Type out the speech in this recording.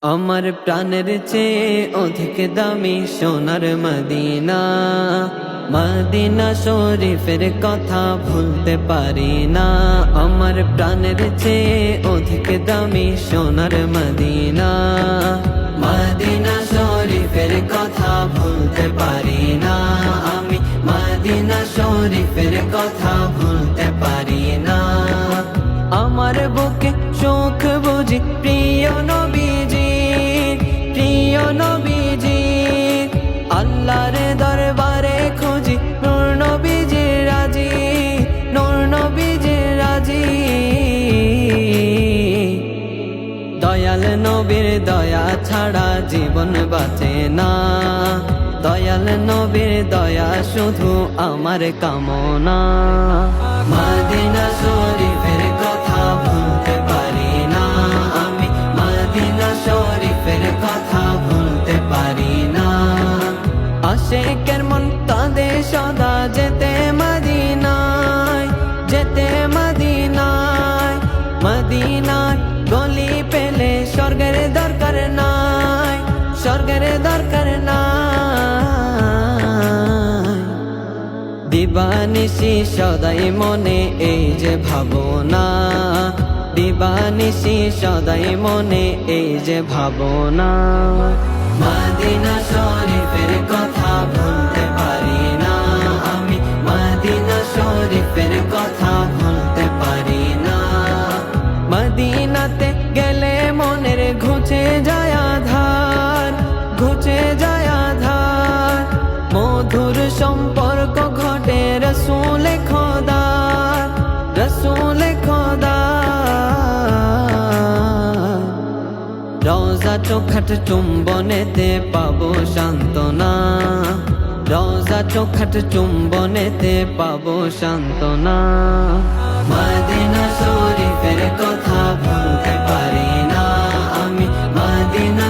আমার প্রাণের চেয়ে অধিক দামি সোনার মদিনা, মদিনা শরীফের কথা ভুলতে পারি না। আমার প্রাণের চেয়ে অধিক দামি সোনার মদিনা, মদিনা শরীফের কথা ভুলতে পারি না। আমি মদিনা শরীফের কথা ভুলতে পারি না। আমার বুকে সুখ বুঝি প্রিয় নবীজি, প্রিয় নবীজি। আল্লাহর দরবারে খুঁজি নূর নবীজি রাজি, নূর নবীজি রাজি। দয়াল নবীর দয়া ছাড়া জীবন বাঁচে না, দয়াল নবীর দয়া শুধু আমার কামনা। মদিনা শরীফের কথা ভুলতে পারি না, আমি মদিনা শরীফের কথা ভুলতে পারি না। আশিকের মন কাঁদে সদা যেতে মদিনায়, যেতে মদিনায়। মদিনার গলি পেলে স্বর্গের দরকার নাই, স্বর্গের দরকার নাই। দিবানিশি সদাই মনে এই যে ভাবনা, দিবানিশি সদাই মনে এই যে ভাবনা। মদিনা শরীফের কথা ভুলতে পারি না, আমি মদিনা শরীফের কথা ভুলতে পারি না। মদিনাতে গেলে মনের ঘুচে যায় আধার, ঘুচে যায় আধার। মধুর সম্পর্ক ঘটে রসূল খোদা, রসূল খোদা। রওজা চোখাট চুম্বনেতে পাবো সান্ত্বনা, রওজা চোখাট চুম্বনেতে পাবো সান্ত্বনা। মদিনা শরীফের কথা ভুলতে পারি না, আমি মদিনা